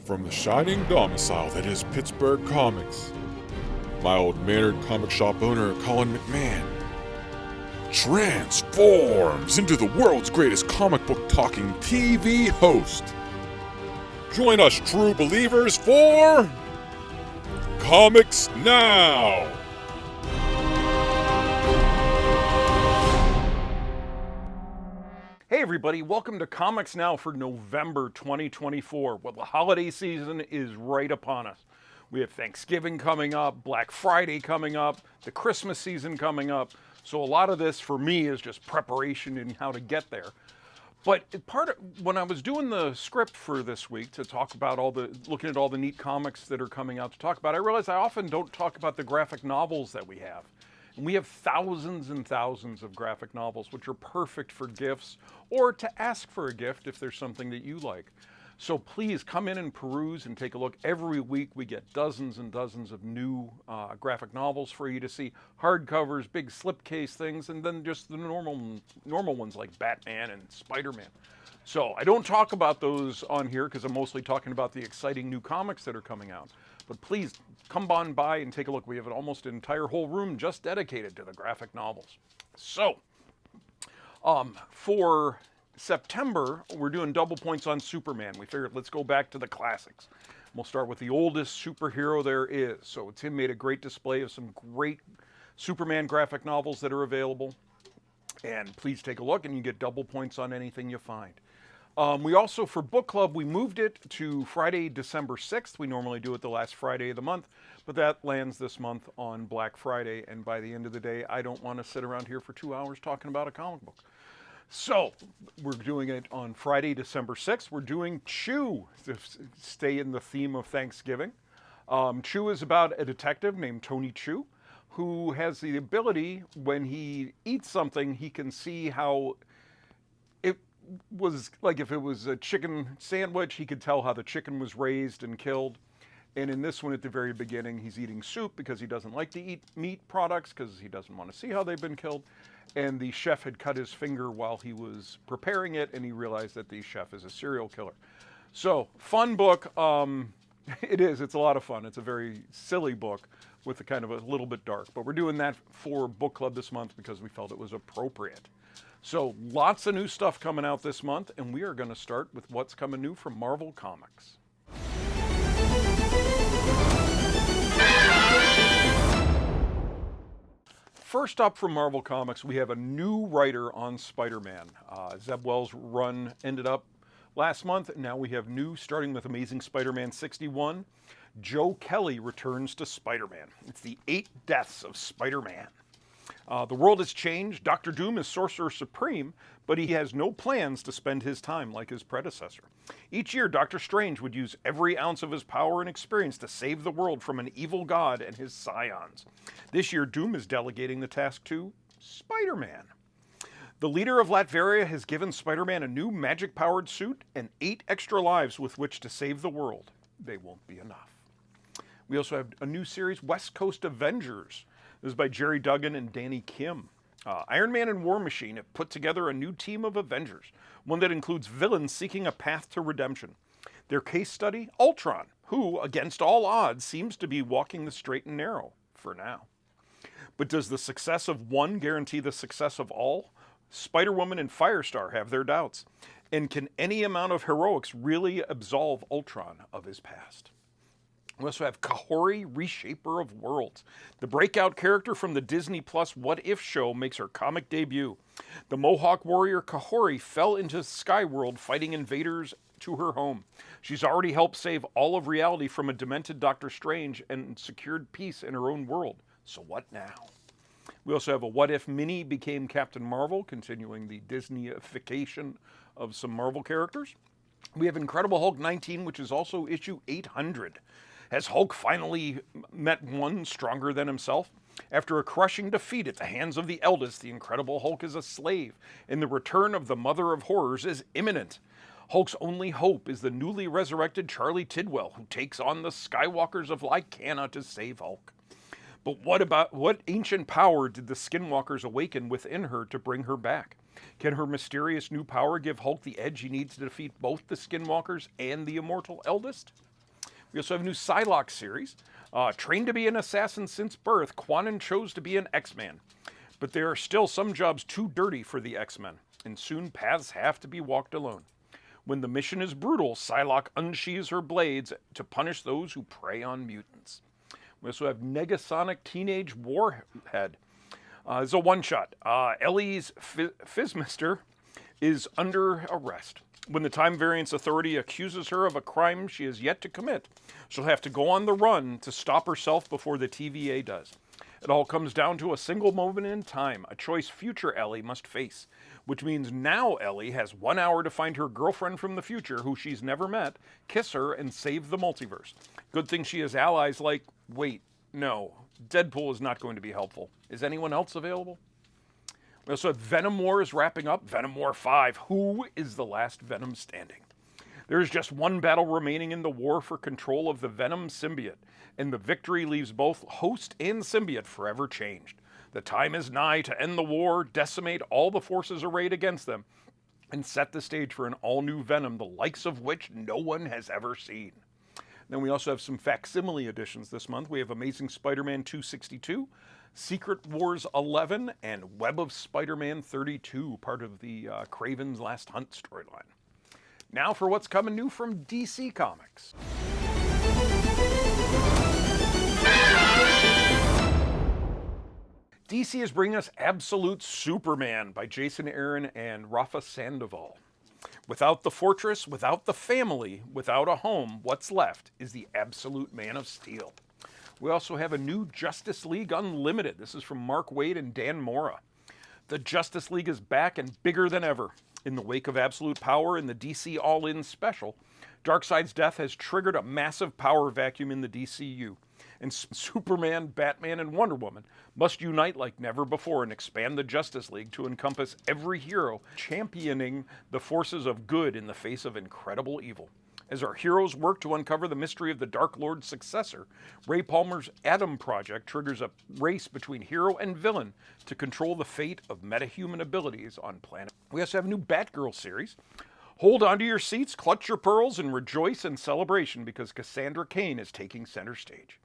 From the shining domicile that is Pittsburgh Comics, my old mannered comic shop owner, Colin McMahon, transforms into the world's greatest comic book talking TV host. Join us true believers for Comics Now! Hey everybody, welcome to Comics Now for November 2024. Well, the holiday season is right upon us. We have Thanksgiving coming up, Black Friday coming up, the Christmas season coming up. So a lot of this for me is just preparation and how to get there. But when I was doing the script for this week to talk about looking at all the neat comics that are coming out to talk about, I realized I often don't talk about the graphic novels that we have. And we have thousands and thousands of graphic novels, which are perfect for gifts or to ask for a gift if there's something that you like. So please come in and peruse and take a look. Every week we get dozens and dozens of new graphic novels for you to see. Hardcovers, big slipcase things, and then just the normal ones like Batman and Spider-Man. So I don't talk about those on here because I'm mostly talking about the exciting new comics that are coming out. But please come on by and take a look. We have almost an entire whole room just dedicated to the graphic novels. So for September, we're doing double points on Superman. We figured let's go back to the classics. We'll start with the oldest superhero there is. So Tim made a great display of some great Superman graphic novels that are available. And please take a look and you get double points on anything you find. We also, for book club, we moved it to Friday, December 6th. We normally do it the last Friday of the month, but that lands this month on Black Friday. And by the end of the day, I don't want to sit around here for 2 hours talking about a comic book. So we're doing it on Friday, December 6th. We're doing Chew to stay in the theme of Thanksgiving. Chew is about a detective named Tony Chew who has the ability, when he eats something, he can see how it was, like if it was a chicken sandwich, he could tell how the chicken was raised and killed. And in this one at the very beginning, he's eating soup because he doesn't like to eat meat products because he doesn't want to see how they've been killed. And the chef had cut his finger while he was preparing it, and he realized that the chef is a serial killer. So, fun book. It is. It's a lot of fun. It's a very silly book with a kind of a little bit dark. But we're doing that for book club this month because we felt it was appropriate. So lots of new stuff coming out this month, and we are going to start with what's coming new from Marvel Comics. First up from Marvel Comics, we have a new writer on Spider-Man. Zeb Wells' run ended up last month, and now we have new, starting with Amazing Spider-Man 61. Joe Kelly returns to Spider-Man. It's the 8 deaths of Spider-Man. The world has changed. Dr. Doom is Sorcerer Supreme, but he has no plans to spend his time like his predecessor. Each year, Doctor Strange would use every ounce of his power and experience to save the world from an evil god and his scions. This year, Doom is delegating the task to Spider-Man. The leader of Latveria has given Spider-Man a new magic-powered suit and 8 extra lives with which to save the world. They won't be enough. We also have a new series, West Coast Avengers. This is by Jerry Duggan and Danny Kim. Iron Man and War Machine have put together a new team of Avengers, one that includes villains seeking a path to redemption. Their case study, Ultron, who, against all odds, seems to be walking the straight and narrow, for now. But does the success of one guarantee the success of all? Spider-Woman and Firestar have their doubts. And can any amount of heroics really absolve Ultron of his past? We also have Kahori, Reshaper of Worlds. The breakout character from the Disney Plus What If show makes her comic debut. The Mohawk warrior Kahori fell into Skyworld fighting invaders to her home. She's already helped save all of reality from a demented Doctor Strange and secured peace in her own world. So what now? We also have a What If Minnie became Captain Marvel, continuing the Disney-ification of some Marvel characters. We have Incredible Hulk 19, which is also issue 800. Has Hulk finally met one stronger than himself? After a crushing defeat at the hands of the eldest, the Incredible Hulk is a slave, and the return of the Mother of Horrors is imminent. Hulk's only hope is the newly resurrected Charlie Tidwell, who takes on the Skywalkers of Lycana to save Hulk. But what ancient power did the Skinwalkers awaken within her to bring her back? Can her mysterious new power give Hulk the edge he needs to defeat both the Skinwalkers and the immortal eldest? We also have a new Psylocke series. Trained to be an assassin since birth, Quanon chose to be an X-Man. But there are still some jobs too dirty for the X-Men, and soon paths have to be walked alone. When the mission is brutal, Psylocke unsheathes her blades to punish those who prey on mutants. We also have Negasonic Teenage Warhead. It's a one-shot. Ellie's Physmister is under arrest. When the Time Variance Authority accuses her of a crime she has yet to commit, she'll have to go on the run to stop herself before the TVA does. It all comes down to a single moment in time, a choice future Ellie must face, which means now Ellie has 1 hour to find her girlfriend from the future, who she's never met, kiss her, and save the multiverse. Good thing she has allies like, wait, no, Deadpool is not going to be helpful. Is anyone else available? We also have Venom War is wrapping up, Venom War 5. Who is the last Venom standing? There is just one battle remaining in the war for control of the Venom symbiote, and the victory leaves both host and symbiote forever changed. The time is nigh to end the war, decimate all the forces arrayed against them, and set the stage for an all-new Venom, the likes of which no one has ever seen. Then we also have some facsimile editions this month. We have Amazing Spider-Man 262, Secret Wars 11, and Web of Spider-Man 32, part of the Kraven's Last Hunt storyline. Now for what's coming new from DC Comics. DC is bringing us Absolute Superman by Jason Aaron and Rafa Sandoval. Without the fortress, without the family, without a home, what's left is the absolute Man of Steel. We also have a new Justice League Unlimited. This is from Mark Waid and Dan Mora. The Justice League is back and bigger than ever. In the wake of Absolute Power in the DC All-In special, Darkseid's death has triggered a massive power vacuum in the DCU, and Superman, Batman, and Wonder Woman must unite like never before and expand the Justice League to encompass every hero championing the forces of good in the face of incredible evil. As our heroes work to uncover the mystery of the Dark Lord's successor, Ray Palmer's Atom Project triggers a race between hero and villain to control the fate of metahuman abilities on planet. We also have a new Batgirl series. Hold on to your seats, clutch your pearls, and rejoice in celebration because Cassandra Cain is taking center stage.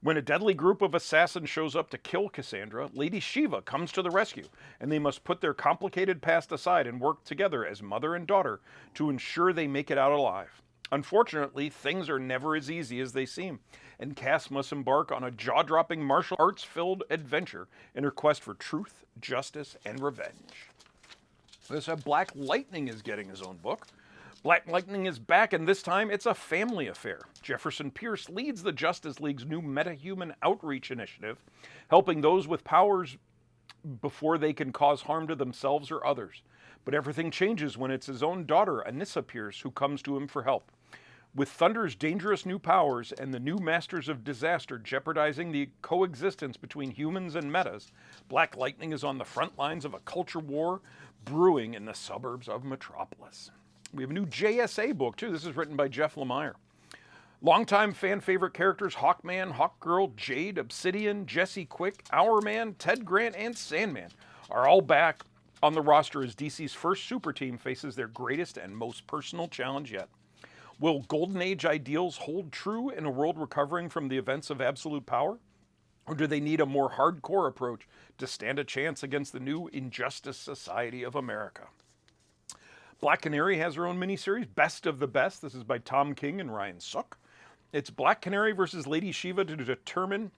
When a deadly group of assassins shows up to kill Cassandra, Lady Shiva comes to the rescue, and they must put their complicated past aside and work together as mother and daughter to ensure they make it out alive. Unfortunately, things are never as easy as they seem, and Cass must embark on a jaw-dropping martial arts-filled adventure in her quest for truth, justice, and revenge. We also have Black Lightning is getting his own book. Black Lightning is back, and this time it's a family affair. Jefferson Pierce leads the Justice League's new metahuman outreach initiative, helping those with powers before they can cause harm to themselves or others. But everything changes when it's his own daughter, Anissa Pierce, who comes to him for help. With Thunder's dangerous new powers and the new Masters of Disaster jeopardizing the coexistence between humans and metas, Black Lightning is on the front lines of a culture war brewing in the suburbs of Metropolis. We have a new JSA book, too. This is written by Jeff Lemire. Longtime fan favorite characters Hawkman, Hawkgirl, Jade, Obsidian, Jesse Quick, Hourman, Ted Grant, and Sandman are all back on the roster as DC's first super team faces their greatest and most personal challenge yet. Will Golden Age ideals hold true in a world recovering from the events of Absolute Power? Or do they need a more hardcore approach to stand a chance against the new Injustice Society of America? Black Canary has her own miniseries, Best of the Best. This is by Tom King and Ryan Sook. It's Black Canary versus Lady Shiva to determine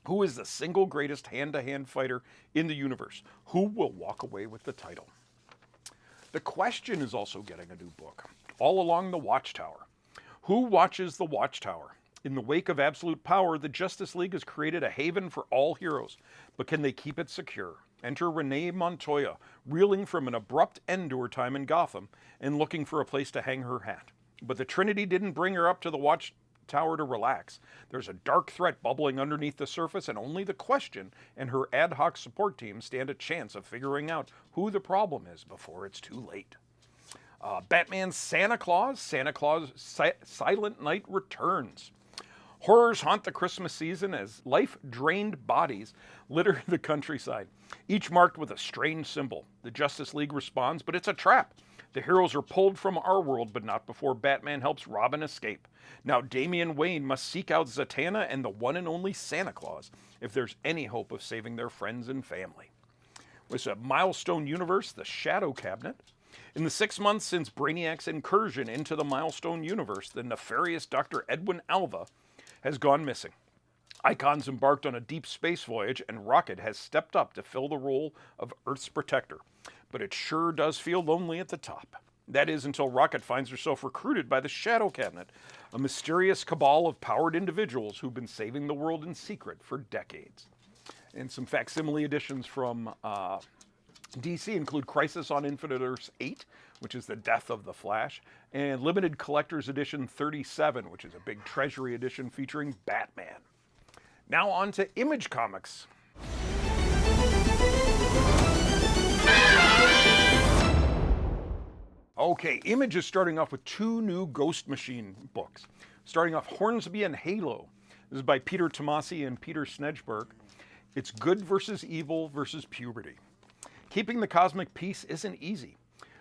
who is the single greatest hand-to-hand fighter in the universe. Who will walk away with the title? The Question is also getting a new book, All Along the Watchtower. Who watches the Watchtower? In the wake of Absolute Power, the Justice League has created a haven for all heroes, but can they keep it secure? Enter Renee Montoya, reeling from an abrupt end to her time in Gotham and looking for a place to hang her hat. But the Trinity didn't bring her up to the Watchtower to relax. There's a dark threat bubbling underneath the surface, and only the Question and her ad hoc support team stand a chance of figuring out who the problem is before it's too late. Batman's Santa Claus Silent Night returns. Horrors haunt the Christmas season as life-drained bodies litter the countryside, each marked with a strange symbol. The Justice League responds, but it's a trap. The heroes are pulled from our world, but not before Batman helps Robin escape. Now Damian Wayne must seek out Zatanna and the one and only Santa Claus if there's any hope of saving their friends and family. It's a milestone universe, the Shadow Cabinet. In the 6 months since Brainiac's incursion into the milestone universe, the nefarious Dr. Edwin Alva has gone missing. Icon's embarked on a deep space voyage, and Rocket has stepped up to fill the role of Earth's protector. But it sure does feel lonely at the top. That is until Rocket finds herself recruited by the Shadow Cabinet, a mysterious cabal of powered individuals who've been saving the world in secret for decades. And some facsimile editions from DC include Crisis on Infinite Earths 8, which is the death of the Flash, and Limited Collector's Edition 37, which is a big treasury edition featuring Batman. Now on to Image Comics. Okay, Image is starting off with 2 new Ghost Machine books. Starting off, Hornsby and Halo. This is by Peter Tomasi and Peter Snedberg. It's good versus evil versus puberty. Keeping the cosmic peace isn't easy,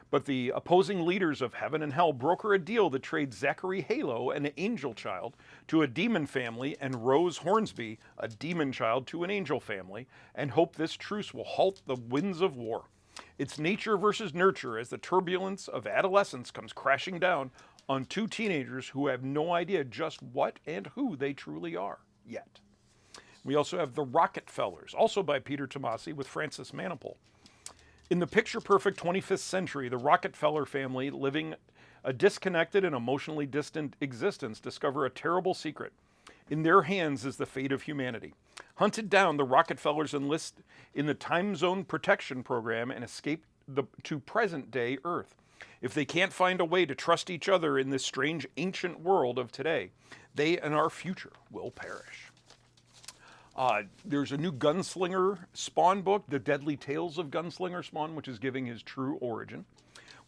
but the opposing leaders of heaven and hell broker a deal that trades Zachary Halo, an angel child, to a demon family, and Rose Hornsby, a demon child, to an angel family, and hope this truce will halt the winds of war. It's nature versus nurture as the turbulence of adolescence comes crashing down on 2 teenagers who have no idea just what and who they truly are yet. We also have The Rockefellers, also by Peter Tomasi with Francis Manapul. In the picture-perfect 25th century, the Rockefeller family, living a disconnected and emotionally distant existence, discover a terrible secret. In their hands is the fate of humanity. Hunted down, the Rockefellers enlist in the Time Zone Protection Program and escape to present-day Earth. If they can't find a way to trust each other in this strange ancient world of today, they and our future will perish. There's a new Gunslinger Spawn book, The Deadly Tales of Gunslinger Spawn, which is giving his true origin.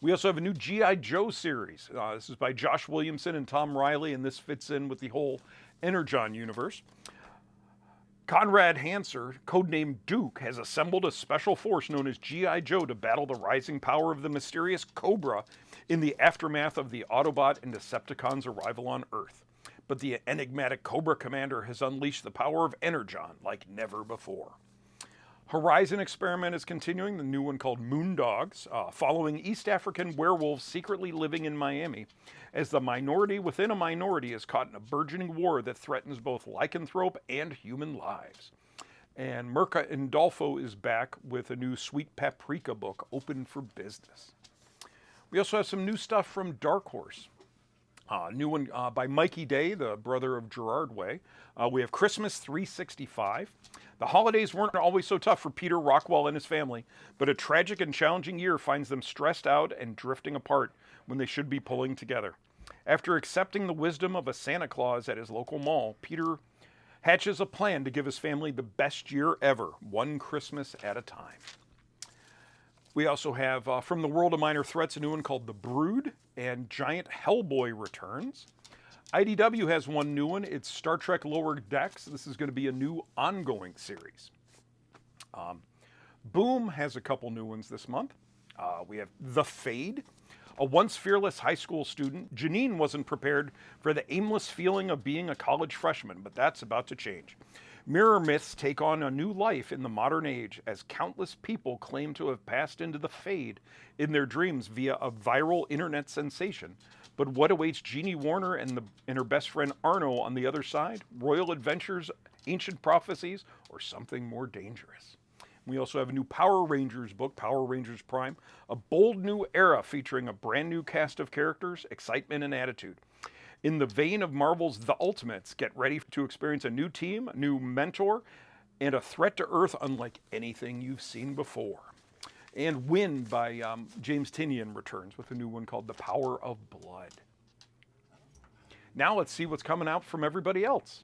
We also have a new G.I. Joe series. This is by Josh Williamson and Tom Riley, and this fits in with the whole Energon universe. Conrad Hanser, codenamed Duke, has assembled a special force known as G.I. Joe to battle the rising power of the mysterious Cobra in the aftermath of the Autobot and Decepticons' arrival on Earth. But the enigmatic Cobra commander has unleashed the power of Energon like never before. Horizon Experiment is continuing, the new one called Moondogs, following East African werewolves secretly living in Miami, as the minority within a minority is caught in a burgeoning war that threatens both lycanthrope and human lives. And Mirka Indolfo is back with a new Sweet Paprika book, Open for Business. We also have some new stuff from Dark Horse. New one by Mikey Day, the brother of Gerard Way. We have Christmas 365. The holidays weren't always so tough for Peter Rockwell and his family, but a tragic and challenging year finds them stressed out and drifting apart when they should be pulling together. After accepting the wisdom of a Santa Claus at his local mall, Peter hatches a plan to give his family the best year ever, one Christmas at a time. We also have, from the World of Minor Threats, a new one called The Brood, and Giant Hellboy returns. IDW has one new one. It's Star Trek Lower Decks. This is going to be a new ongoing series. Boom has a couple new ones this month. We have The Fade. A once fearless high school student, Janine wasn't prepared for the aimless feeling of being a college freshman, but that's about to change. Mirror myths take on a new life in the modern age as countless people claim to have passed into the Fade in their dreams via a viral internet sensation. But what awaits Jeannie Warner and her best friend Arno on the other side? Royal adventures, ancient prophecies, or something more dangerous? We also have a new Power Rangers book, Power Rangers Prime, a bold new era featuring a brand new cast of characters, excitement, and attitude. In the vein of Marvel's The Ultimates, get ready to experience a new team, a new mentor, and a threat to Earth unlike anything you've seen before. And Wind by James Tynion returns with a new one called The Power of Blood. Now let's see what's coming out from everybody else.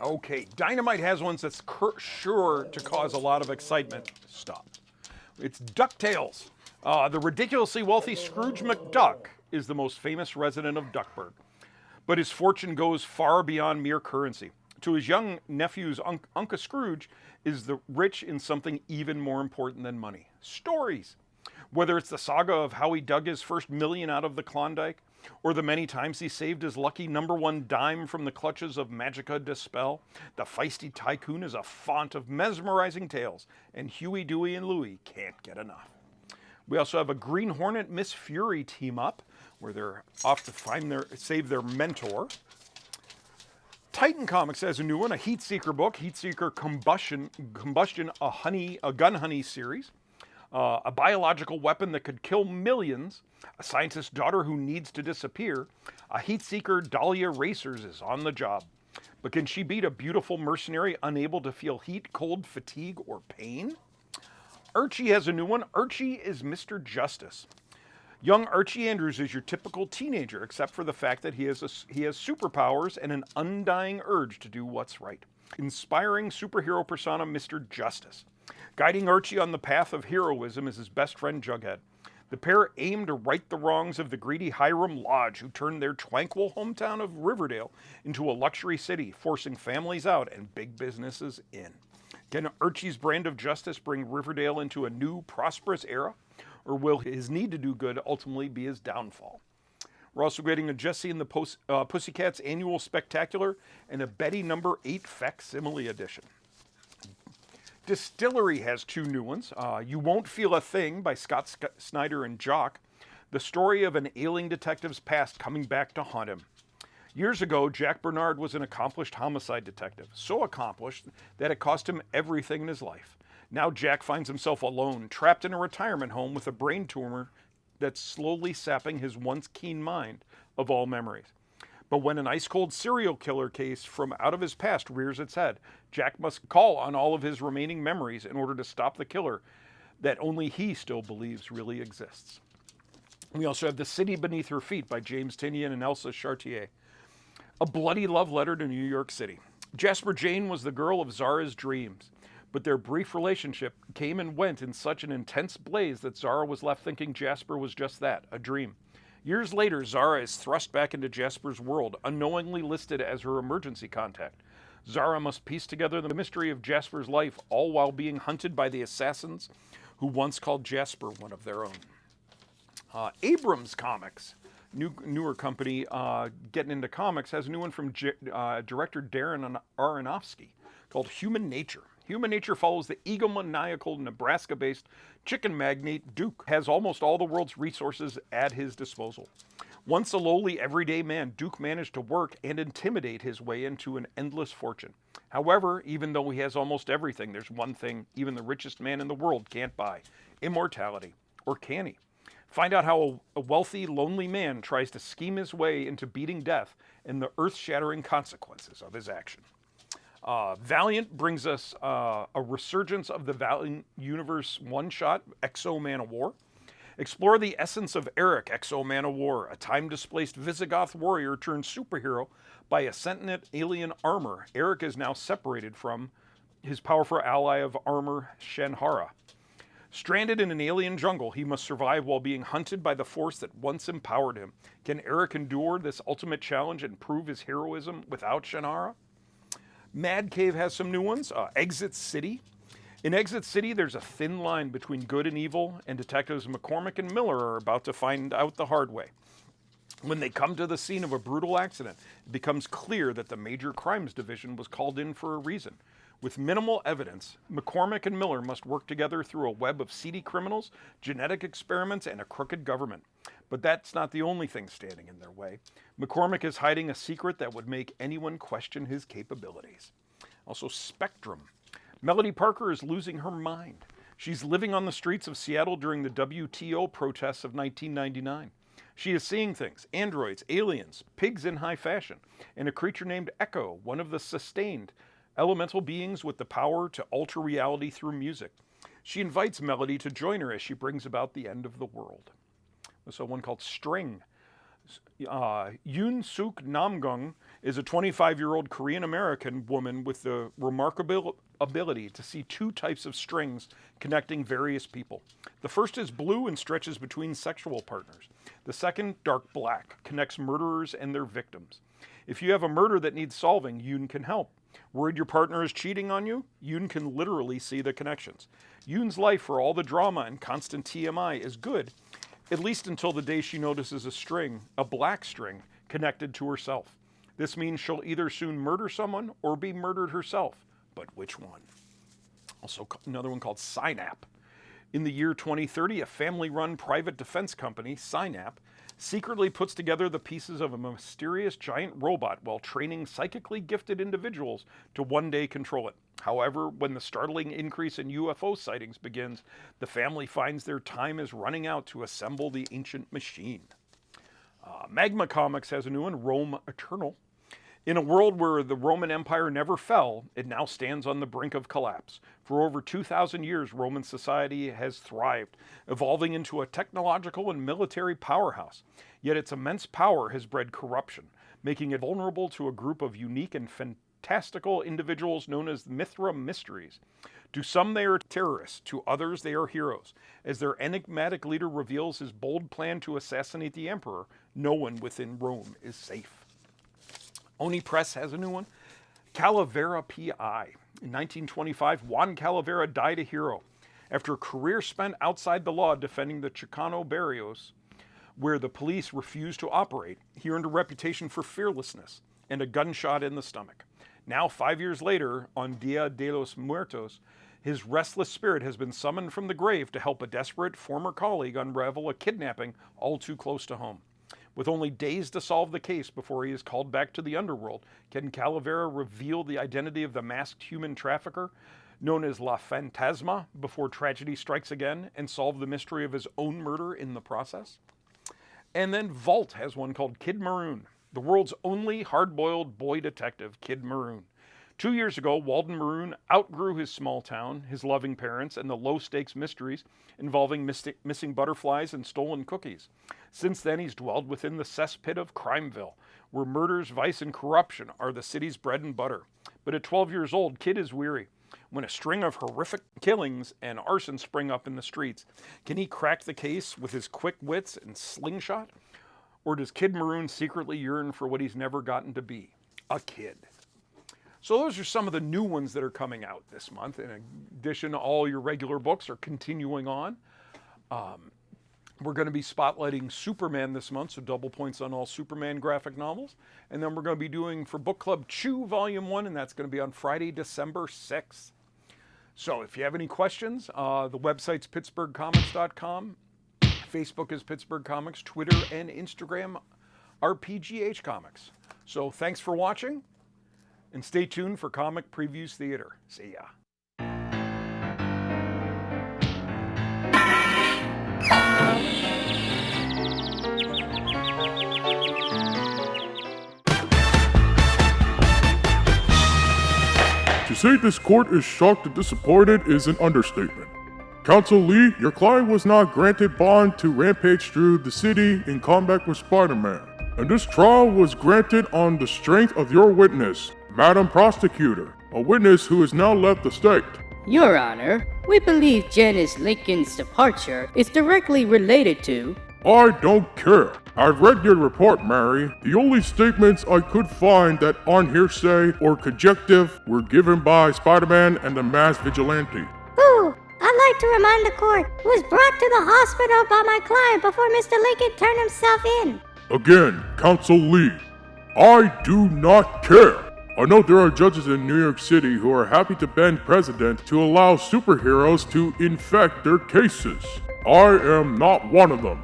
Okay, Dynamite has ones that's sure to cause a lot of excitement. Stop. It's DuckTales. The ridiculously wealthy Scrooge McDuck is the most famous resident of Duckburg, but his fortune goes far beyond mere currency. to his young nephew's Uncle Scrooge is the rich in something even more important than money: stories. Whether it's the saga of how he dug his first million out of the Klondike, or the many times he saved his lucky #1 dime from the clutches of Magica de Spell, the feisty tycoon is a font of mesmerizing tales, and Huey, Dewey, and Louie can't get enough. We also have a Green Hornet Miss Fury team up, where they're off to save their mentor. Titan Comics has a new one, a Heatseeker book, Heatseeker Combustion, a gun honey series. A biological weapon that could kill millions, a scientist's daughter who needs to disappear, a Heatseeker Dahlia Racers is on the job. But can she beat a beautiful mercenary unable to feel heat, cold, fatigue, or pain? Archie has a new one. Archie is Mr. Justice. Young Archie Andrews is your typical teenager, except for the fact that he has superpowers and an undying urge to do what's right. Inspiring superhero persona, Mr. Justice. Guiding Archie on the path of heroism is his best friend Jughead. The pair aim to right the wrongs of the greedy Hiram Lodge, who turned their tranquil hometown of Riverdale into a luxury city, forcing families out and big businesses in. Can Archie's brand of justice bring Riverdale into a new, prosperous era, or will his need to do good ultimately be his downfall? We're also getting a Jessie and the Pussycats annual spectacular and a Betty #8 facsimile edition. Distillery has two new ones. You Won't Feel a Thing by Scott Snyder and Jock, the story of an ailing detective's past coming back to haunt him. Years ago, Jack Bernard was an accomplished homicide detective, so accomplished that it cost him everything in his life. Now Jack finds himself alone, trapped in a retirement home with a brain tumor that's slowly sapping his once keen mind of all memories. But when an ice-cold serial killer case from out of his past rears its head, Jack must call on all of his remaining memories in order to stop the killer that only he still believes really exists. We also have The City Beneath Her Feet by James Tynion and Elsa Chartier. A bloody love letter to New York City. Jasper Jane was the girl of Zara's dreams, but their brief relationship came and went in such an intense blaze that Zara was left thinking Jasper was just that, a dream. Years later, Zara is thrust back into Jasper's world, unknowingly listed as her emergency contact. Zara must piece together the mystery of Jasper's life, all while being hunted by the assassins who once called Jasper one of their own. Abrams Comics, newer company getting into comics, has a new one from director Darren Aronofsky called Human Nature. Human Nature follows the egomaniacal Nebraska-based chicken magnate Duke, has almost all the world's resources at his disposal. Once a lowly everyday man, Duke managed to work and intimidate his way into an endless fortune. However, even though he has almost everything, there's one thing even the richest man in the world can't buy: immortality. Or can he? Find out how a wealthy, lonely man tries to scheme his way into beating death and the earth-shattering consequences of his action. Valiant brings us a resurgence of the Valiant Universe one-shot, Exo Man of War. Explore the essence of Eric, Exo Man of War, a time-displaced Visigoth warrior turned superhero by a sentient alien armor. Eric is now separated from his powerful ally of armor, Shenhara. Stranded in an alien jungle, he must survive while being hunted by the force that once empowered him. Can Eric endure this ultimate challenge and prove his heroism without Shenhara? Mad Cave has some new ones. Exit City. In Exit City, there's a thin line between good and evil, and detectives McCormick and Miller are about to find out the hard way. When they come to the scene of a brutal accident, it becomes clear that the Major Crimes Division was called in for a reason. With minimal evidence, McCormick and Miller must work together through a web of seedy criminals, genetic experiments, and a crooked government. But that's not the only thing standing in their way. McCormick is hiding a secret that would make anyone question his capabilities. Also, Spectrum. Melody Parker is losing her mind. She's living on the streets of Seattle during the WTO protests of 1999. She is seeing things: androids, aliens, pigs in high fashion, and a creature named Echo, one of the sustained elemental beings with the power to alter reality through music. She invites Melody to join her as she brings about the end of the world. So one called String. Yoon Suk Namgung is a 25-year-old Korean-American woman with the remarkable ability to see two types of strings connecting various people. The first is blue and stretches between sexual partners. The second, dark black, connects murderers and their victims. If you have a murder that needs solving, Yoon can help. Worried your partner is cheating on you? Yoon can literally see the connections. Yoon's life, for all the drama and constant TMI, is good, at least until the day she notices a black string, connected to herself. This means she'll either soon murder someone or be murdered herself. But which one? Also, another one called Synap. In the year 2030, a family-run private defense company, Synap, secretly puts together the pieces of a mysterious giant robot while training psychically gifted individuals to one day control it. However, when the startling increase in UFO sightings begins, the family finds their time is running out to assemble the ancient machine. Magma Comics has a new one, Rome Eternal. In a world where the Roman Empire never fell, it now stands on the brink of collapse. For over 2,000 years, Roman society has thrived, evolving into a technological and military powerhouse. Yet its immense power has bred corruption, making it vulnerable to a group of unique and fantastical individuals known as Mithra Mysteries. To some they are terrorists, to others they are heroes. As their enigmatic leader reveals his bold plan to assassinate the emperor, no one within Rome is safe. Oni Press has a new one, Calavera P.I. In 1925, Juan Calavera died a hero. After a career spent outside the law defending the Chicano barrios, where the police refused to operate, he earned a reputation for fearlessness and a gunshot in the stomach. Now, 5 years later, on Dia de los Muertos, his restless spirit has been summoned from the grave to help a desperate former colleague unravel a kidnapping all too close to home. With only days to solve the case before he is called back to the underworld, can Calavera reveal the identity of the masked human trafficker known as La Fantasma before tragedy strikes again and solve the mystery of his own murder in the process? And then Vault has one called Kid Maroon, the world's only hard-boiled boy detective, Kid Maroon. 2 years ago, Walden Maroon outgrew his small town, his loving parents, and the low-stakes mysteries involving missing butterflies and stolen cookies. Since then, he's dwelled within the cesspit of Crimeville, where murders, vice, and corruption are the city's bread and butter. But at 12 years old, Kid is weary. When a string of horrific killings and arson spring up in the streets, can he crack the case with his quick wits and slingshot? Or does Kid Maroon secretly yearn for what he's never gotten to be? A kid. So those are some of the new ones that are coming out this month. In addition, all your regular books are continuing on. We're going to be spotlighting Superman this month, so double points on all Superman graphic novels. And then we're going to be doing for Book Club Chew Volume 1, and that's going to be on Friday, December 6th. So if you have any questions, the website's pittsburghcomics.com. Facebook is Pittsburgh Comics. Twitter and Instagram are PGH Comics. So thanks for watching. And stay tuned for Comic Previews Theater. See ya. To say this court is shocked and disappointed is an understatement. Counsel Lee, your client was not granted bond to rampage through the city in combat with Spider-Man. And this trial was granted on the strength of your witness, Madam Prosecutor, a witness who has now left the state. Your Honor, we believe Janice Lincoln's departure is directly related to... I don't care. I've read your report, Mary. The only statements I could find that aren't hearsay or conjective were given by Spider-Man and the masked vigilante. Ooh, I'd like to remind the court, was brought to the hospital by my client before Mr. Lincoln turned himself in. Again, Counsel Lee, I do not care. I know there are judges in New York City who are happy to bend precedent to allow superheroes to infect their cases. I am not one of them.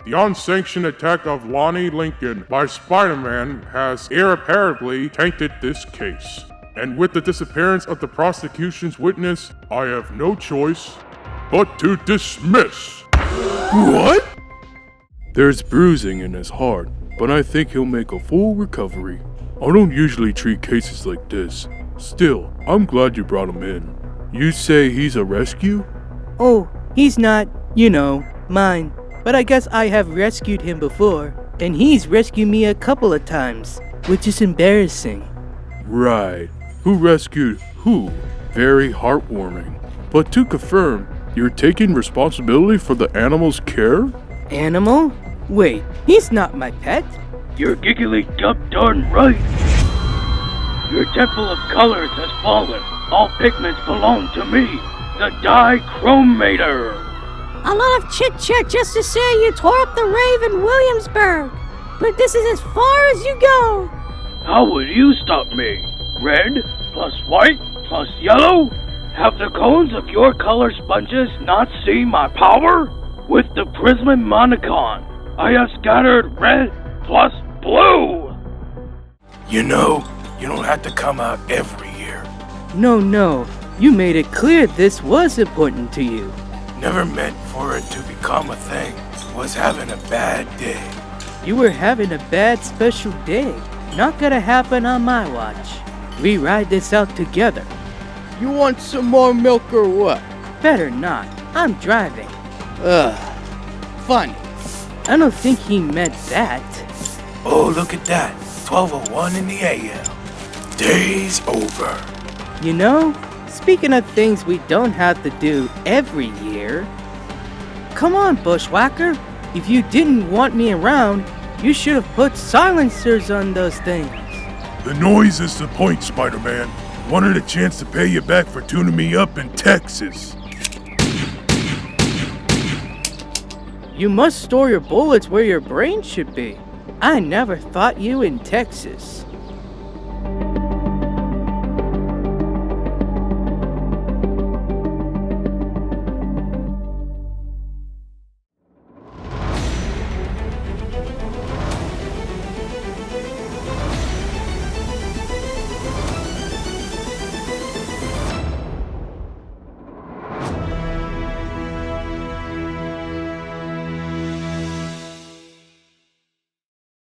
The unsanctioned attack of Lonnie Lincoln by Spider-Man has irreparably tainted this case. And with the disappearance of the prosecution's witness, I have no choice but to dismiss. What? There's bruising in his heart, but I think he'll make a full recovery. I don't usually treat cases like this. Still, I'm glad you brought him in. You say he's a rescue? Oh, he's not, mine. But I guess I have rescued him before, and he's rescued me a couple of times, which is embarrassing. Right. Who rescued who? Very heartwarming. But to confirm, you're taking responsibility for the animal's care? Animal? Wait, he's not my pet? You're giggling darn right. Your temple of colors has fallen. All pigments belong to me, the Dichromator. A lot of chit-chat just to say you tore up the rave in Williamsburg. But this is as far as you go. How would you stop me? Red plus white plus yellow? Have the cones of your color sponges not seen my power? With the Prismaticon, I have scattered red plus blue. You know, you don't have to come out every year. No, you made it clear this was important to you. Never meant for it to become a thing. Was having a bad day. You were having a bad special day. Not gonna happen on my watch. We ride this out together. You want some more milk or what? Better not. I'm driving. Ugh. Funny. I don't think he meant that. Oh, look at that. 12:01 in the AM. Day's over. You know, speaking of things we don't have to do every year. Come on, Bushwhacker. If you didn't want me around, you should have put silencers on those things. The noise is the point, Spider-Man. Wanted a chance to pay you back for tuning me up in Texas. You must store your bullets where your brain should be. I never thought you in Texas.